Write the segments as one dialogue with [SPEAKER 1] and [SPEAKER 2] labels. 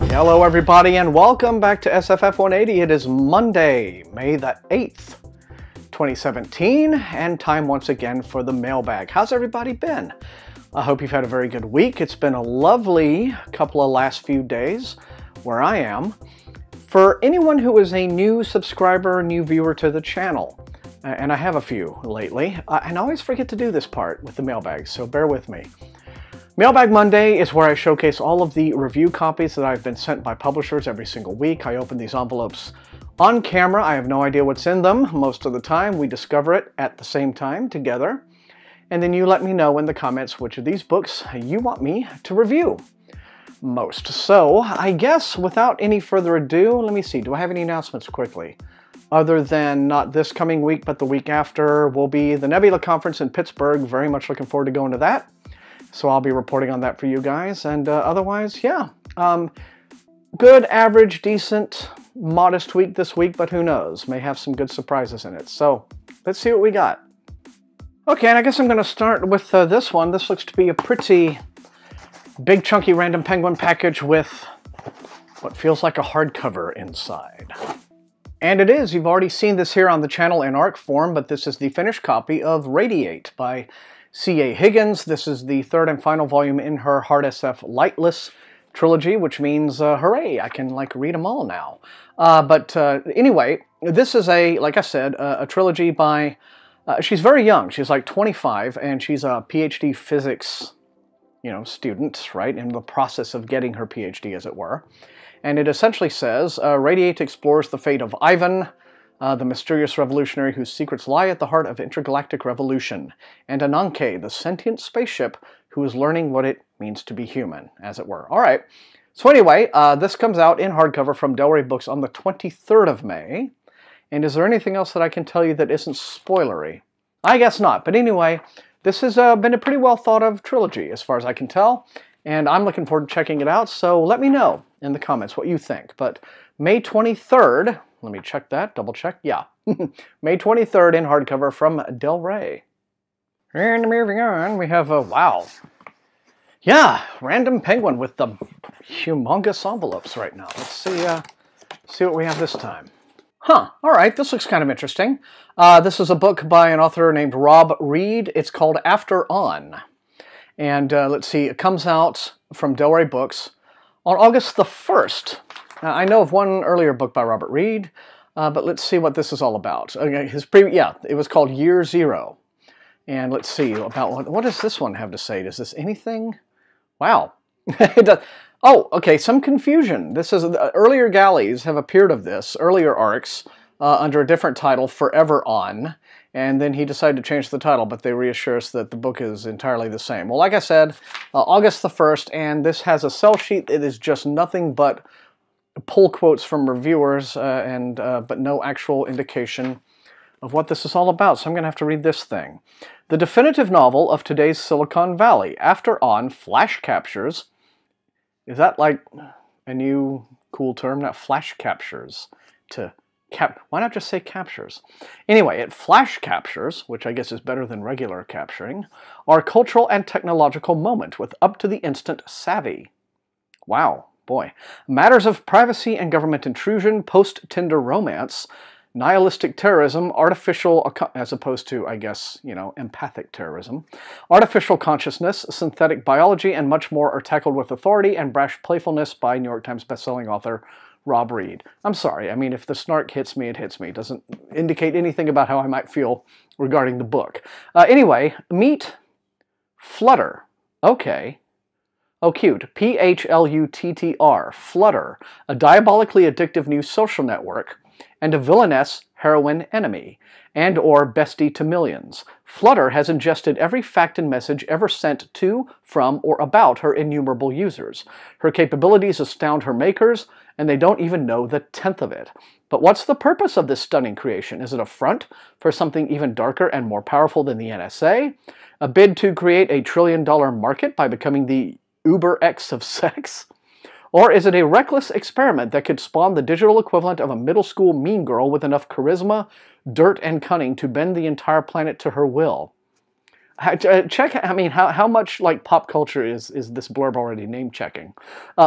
[SPEAKER 1] Hello everybody and welcome back to SFF180. It is Monday, May the 8th, 2017, and time once again for the mailbag. How's everybody been? I hope you've had a very good week. It's been a lovely couple of last few days where I am. For anyone who is a new subscriber, new viewer to the channel, and I have a few lately, and I always forget to do this part with the mailbag, so bear with me. Mailbag Monday is where I showcase all of the review copies that I've been sent by publishers every single week. I open these envelopes on camera. I have no idea what's in them. Most of the time, we discover it at the same time together. And then you let me know in the comments which of these books you want me to review most. So, I guess without any further ado, let me see. Do I have any announcements quickly? Other than not this coming week, but the week after will be the Nebula Conference in Pittsburgh. Very much looking forward to going to that. So I'll be reporting on that for you guys, and otherwise, yeah. Good, average, decent, modest week this week, but who knows? May have some good surprises in it. So let's see what we got. Okay, and I guess I'm going to start with this one. This looks to be a pretty big, chunky Random Penguin package with what feels like a hardcover inside. And it is. You've already seen this here on the channel in ARC form, but this is the finished copy of Radiate by C.A. Higgins. This is the third and final volume in her Hard SF Lightless trilogy, which means, hooray, I can, like, read them all now. Anyway, this is like I said, a trilogy by, she's very young. She's like 25, and she's a PhD physics, student, right, in the process of getting her PhD, as it were. And it essentially says, Radiate explores the fate of Ivan, the mysterious revolutionary whose secrets lie at the heart of intergalactic revolution, and Ananke, the sentient spaceship who is learning what it means to be human, as it were. All right. So anyway, this comes out in hardcover from Del Rey Books on the 23rd of May. And is there anything else that I can tell you that isn't spoilery? I guess not. But anyway, this has been a pretty well thought of trilogy, as far as I can tell. And I'm looking forward to checking it out. So let me know in the comments what you think. But May 23rd... Let me check that, double check, yeah. May 23rd in hardcover from Del Rey. And moving on, we have a, wow. Yeah, Random Penguin with the humongous envelopes right now. Let's see what we have this time. Huh, all right, this looks kind of interesting. This is a book by an author named Rob Reed. It's called After On. And let's see, it comes out from Del Rey Books on August the 1st. I know of one earlier book by Robert Reed, but let's see what this is all about. Okay, it was called Year Zero. And let's see about what does this one have to say? Does this anything? Wow. It does. Oh, okay, some confusion. This is earlier galleys have appeared of this, earlier arcs, under a different title, Forever On. And then he decided to change the title, but they reassure us that the book is entirely the same. Well, like I said, August the 1st, and this has a sell sheet. It is just nothing but pull quotes from reviewers, but no actual indication of what this is all about, so I'm going to have to read this thing. The definitive novel of today's Silicon Valley, After On, flash captures. Is that like a new cool term? Not flash captures. Why not just say captures? Anyway, it flash captures, which I guess is better than regular capturing, our cultural and technological moment with up-to-the-instant savvy. Wow. Boy. Matters of privacy and government intrusion, post-Tinder romance, nihilistic terrorism, artificial, as opposed to, I guess, empathic terrorism, artificial consciousness, synthetic biology, and much more are tackled with authority and brash playfulness by New York Times bestselling author Rob Reed. I'm sorry, I mean, if the snark hits me, it hits me. It doesn't indicate anything about how I might feel regarding the book. Anyway, meet Flutter. Okay. Oh, cute. P-H-L-U-T-T-R. Flutter, a diabolically addictive new social network, and a villainous heroine enemy, and or bestie to millions. Flutter has ingested every fact and message ever sent to, from, or about her innumerable users. Her capabilities astound her makers, and they don't even know the tenth of it. But what's the purpose of this stunning creation? Is it a front for something even darker and more powerful than the NSA? A bid to create a trillion-dollar market by becoming the Uber X of sex? Or is it a reckless experiment that could spawn the digital equivalent of a middle school mean girl with enough charisma, dirt, and cunning to bend the entire planet to her will? Check, I mean, how much like pop culture is this blurb already name checking?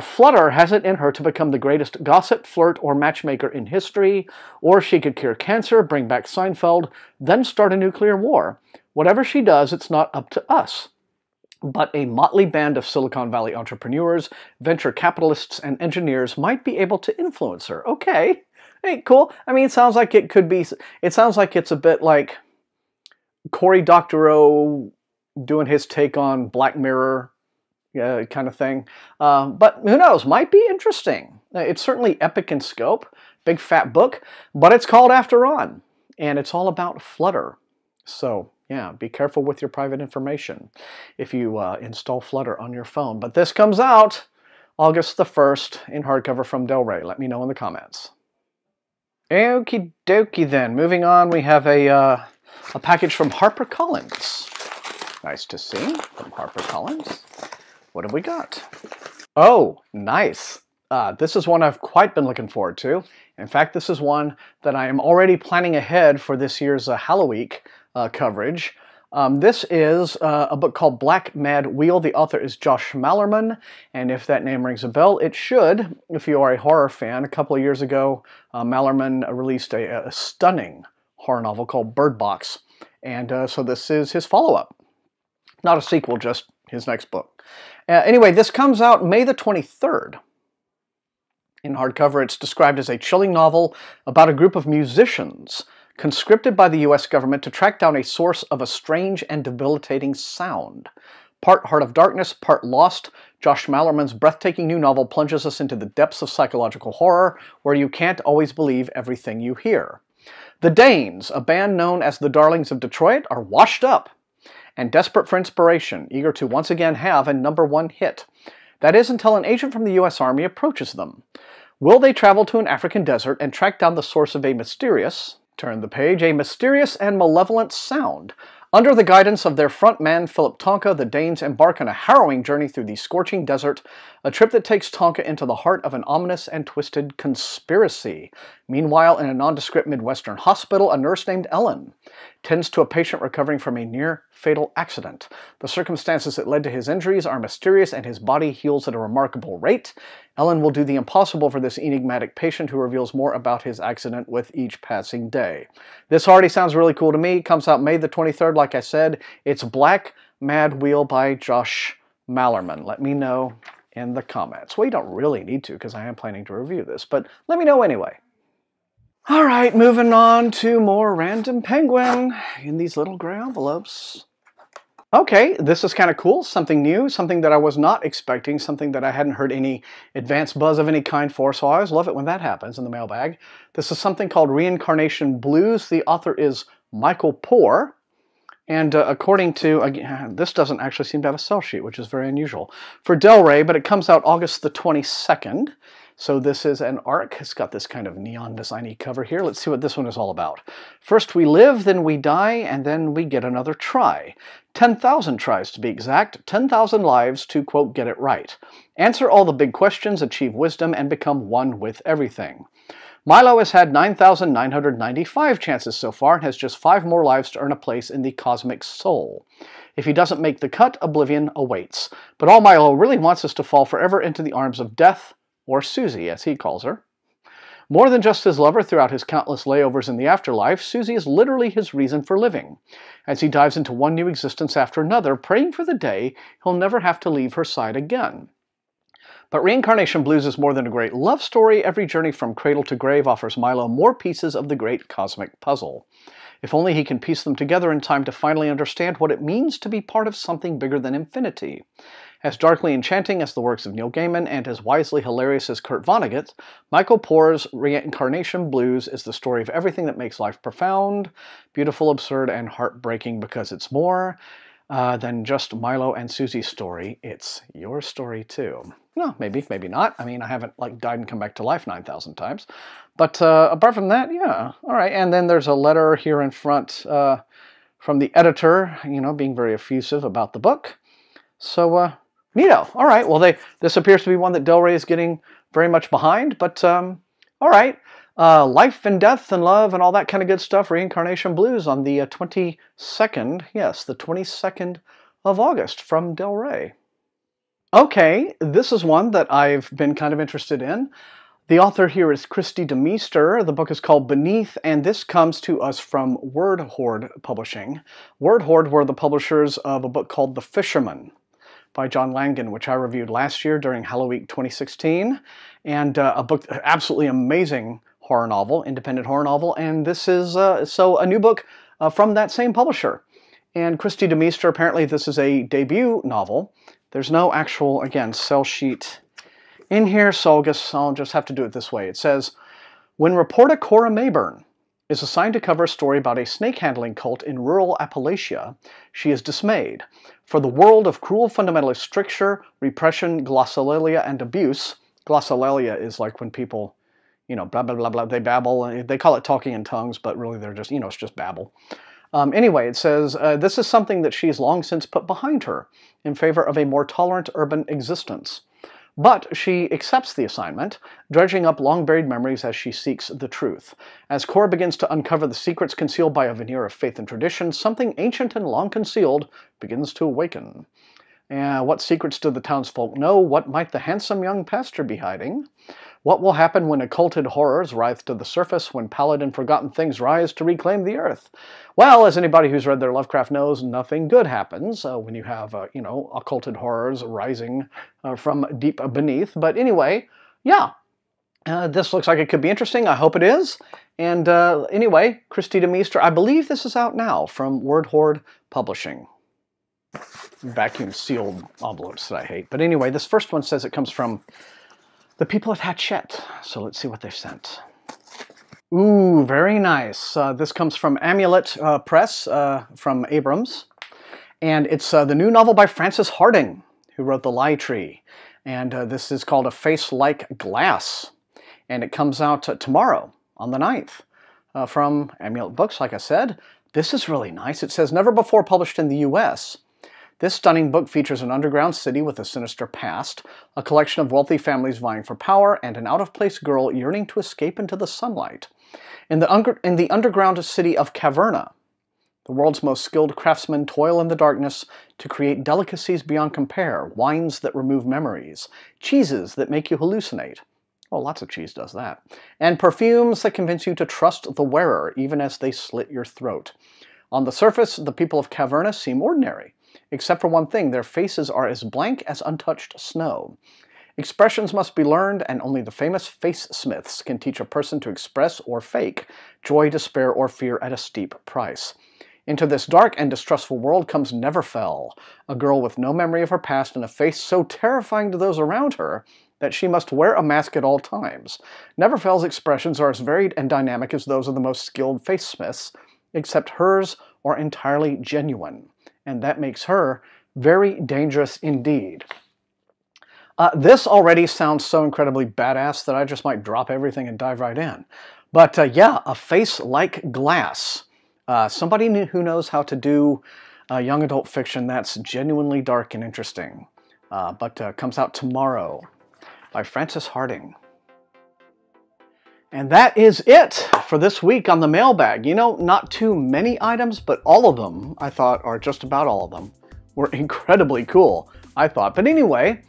[SPEAKER 1] Flutter has it in her to become the greatest gossip, flirt, or matchmaker in history, or she could cure cancer, bring back Seinfeld, then start a nuclear war. Whatever she does, it's not up to us. But a motley band of Silicon Valley entrepreneurs, venture capitalists, and engineers might be able to influence her. Okay. Hey, cool. I mean, it sounds like it could be, it sounds like it's a bit like Cory Doctorow doing his take on Black Mirror kind of thing. But who knows? Might be interesting. It's certainly epic in scope. Big fat book. But it's called After On. And it's all about Flutter. So, yeah, be careful with your private information if you install Flutter on your phone. But this comes out August the 1st in hardcover from Del Rey. Let me know in the comments. Okie dokie then. Moving on, we have a package from HarperCollins. Nice to see, from HarperCollins. What have we got? Oh, nice. This is one I've quite been looking forward to. In fact, this is one that I am already planning ahead for this year's Halloween coverage. This is a book called Black Mad Wheel. The author is Josh Malerman, and if that name rings a bell, it should, if you are a horror fan. A couple of years ago, Malerman released a stunning horror novel called Bird Box, and so this is his follow-up. Not a sequel, just his next book. Anyway, this comes out May the 23rd. In hardcover, it's described as a chilling novel about a group of musicians conscripted by the U.S. government to track down a source of a strange and debilitating sound. Part Heart of Darkness, part Lost, Josh Malerman's breathtaking new novel plunges us into the depths of psychological horror, where you can't always believe everything you hear. The Danes, a band known as the Darlings of Detroit, are washed up and desperate for inspiration, eager to once again have a #1 hit. That is until an agent from the U.S. Army approaches them. Will they travel to an African desert and track down the source of a mysterious, turn the page, a mysterious and malevolent sound? Under the guidance of their front man, Philip Tonka, the Danes embark on a harrowing journey through the scorching desert, a trip that takes Tonka into the heart of an ominous and twisted conspiracy. Meanwhile, in a nondescript Midwestern hospital, a nurse named Ellen tends to a patient recovering from a near-fatal accident. The circumstances that led to his injuries are mysterious, and his body heals at a remarkable rate. Ellen will do the impossible for this enigmatic patient, who reveals more about his accident with each passing day. This already sounds really cool to me. It comes out May the 23rd, like I said. It's Black Mad Wheel by Josh Malerman. Let me know in the comments. Well, you don't really need to, because I am planning to review this, but let me know anyway. All right, moving on to more Random Penguin in these little gray envelopes. Okay, this is kind of cool, something new, something that I was not expecting, something that I hadn't heard any advanced buzz of any kind for, so I always love it when that happens in the mailbag. This is something called Reincarnation Blues. The author is Michael Poore, and according to, again, this doesn't actually seem to have a sell sheet, which is very unusual for Del Rey, but it comes out August the 22nd. So this is an ARC. It's got this kind of neon designy cover here. Let's see what this one is all about. First we live, then we die, and then we get another try. 10,000 tries to be exact. 10,000 lives to, quote, get it right. Answer all the big questions, achieve wisdom, and become one with everything. Milo has had 9,995 chances so far and has just 5 more lives to earn a place in the Cosmic Soul. If he doesn't make the cut, oblivion awaits. But all Milo really wants is to fall forever into the arms of death, or Susie, as he calls her. More than just his lover throughout his countless layovers in the afterlife, Susie is literally his reason for living, as he dives into one new existence after another, praying for the day he'll never have to leave her side again. But Reincarnation Blues is more than a great love story. Every journey from cradle to grave offers Milo more pieces of the great cosmic puzzle. If only he can piece them together in time to finally understand what it means to be part of something bigger than infinity. As darkly enchanting as the works of Neil Gaiman and as wisely hilarious as Kurt Vonnegut, Michael Poore's Reincarnation Blues is the story of everything that makes life profound, beautiful, absurd, and heartbreaking, because it's more than just Milo and Susie's story. It's your story too. No, maybe, maybe not. I mean, I haven't died and come back to life 9,000 times. But apart from that, yeah. All right, and then there's a letter here in front from the editor, being very effusive about the book. So, neato. All right, well, this appears to be one that Del Rey is getting very much behind, but all right. Life and Death and Love and all that kind of good stuff, Reincarnation Blues on the 22nd, yes, the 22nd of August from Del Rey. Okay, this is one that I've been kind of interested in. The author here is Christy DeMeester. The book is called Beneath, and this comes to us from Word Horde Publishing. Word Horde were the publishers of a book called The Fisherman by John Langan, which I reviewed last year during Halloween 2016, and a book, absolutely amazing horror novel, independent horror novel, and this is a new book from that same publisher. And Christy DeMeester, apparently this is a debut novel. There's no actual, again, sell sheet in here, so I guess I'll just have to do it this way. It says, when reporter Cora Mayburn is assigned to cover a story about a snake-handling cult in rural Appalachia, she is dismayed. For the world of cruel fundamentalist stricture, repression, glossolalia, and abuse, glossolalia is like when people, you know, blah, blah, blah, blah, they babble. They call it talking in tongues, but really they're just, you know, it's just babble. Anyway, it says, this is something that she's long since put behind her in favor of a more tolerant urban existence. But she accepts the assignment, dredging up long-buried memories as she seeks the truth. As Cora begins to uncover the secrets concealed by a veneer of faith and tradition, something ancient and long concealed begins to awaken. What secrets do the townsfolk know? What might the handsome young pastor be hiding? What will happen when occulted horrors rise to the surface, when pallid and forgotten things rise to reclaim the earth? Well, as anybody who's read their Lovecraft knows, nothing good happens when you have, you know, occulted horrors rising from deep beneath. But anyway, yeah, this looks like it could be interesting. I hope it is. And anyway, Christy DeMeester, I believe this is out now from Word Horde Publishing. Vacuum sealed envelopes that I hate. But anyway, this first one says it comes from the people at Hachette. So let's see what they've sent. Ooh, very nice. This comes from Amulet Press from Abrams. And it's the new novel by Frances Harding, who wrote The Lie Tree. And this is called A Face Like Glass. And it comes out tomorrow on the 9th from Amulet Books, like I said. This is really nice. It says, never before published in the U.S., this stunning book features an underground city with a sinister past, a collection of wealthy families vying for power, and an out-of-place girl yearning to escape into the sunlight. In the underground city of Caverna, the world's most skilled craftsmen toil in the darkness to create delicacies beyond compare, wines that remove memories, cheeses that make you hallucinate. Oh, lots of cheese does that. And perfumes that convince you to trust the wearer, even as they slit your throat. On the surface, the people of Caverna seem ordinary. Except for one thing, their faces are as blank as untouched snow. Expressions must be learned, and only the famous face-smiths can teach a person to express or fake joy, despair, or fear at a steep price. Into this dark and distrustful world comes Neverfell, a girl with no memory of her past and a face so terrifying to those around her that she must wear a mask at all times. Neverfell's expressions are as varied and dynamic as those of the most skilled face-smiths, except hers are entirely genuine. And that makes her very dangerous indeed. This already sounds so incredibly badass that I just might drop everything and dive right in. But yeah, A Face Like Glass. Somebody who knows how to do young adult fiction that's genuinely dark and interesting. But comes out tomorrow by Frances Harding. And that is it for this week on the mailbag. You know, not too many items, but all of them, I thought, or just about all of them, were incredibly cool, I thought. But anyway,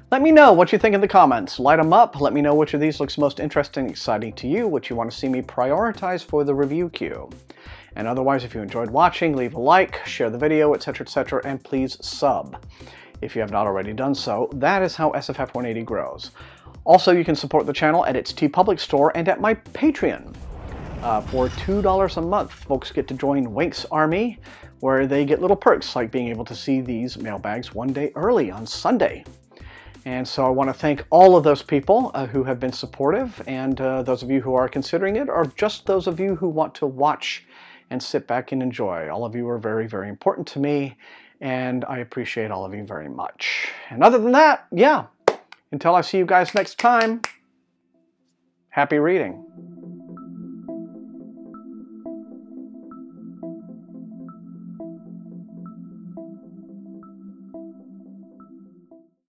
[SPEAKER 1] let me know what you think in the comments. Light them up. Let me know which of these looks most interesting and exciting to you, what you want to see me prioritize for the review queue. And otherwise, if you enjoyed watching, leave a like, share the video, etc., and please sub. If you have not already done so, that is how SFF180 grows. Also, you can support the channel at its TeePublic store and at my Patreon. For $2 a month, folks get to join Wink's Army, where they get little perks like being able to see these mailbags one day early on Sunday. And so I want to thank all of those people who have been supportive, and those of you who are considering it, or just those of you who want to watch and sit back and enjoy. All of you are very, very important to me, and I appreciate all of you very much. And other than that, yeah. Until I see you guys next time, happy reading.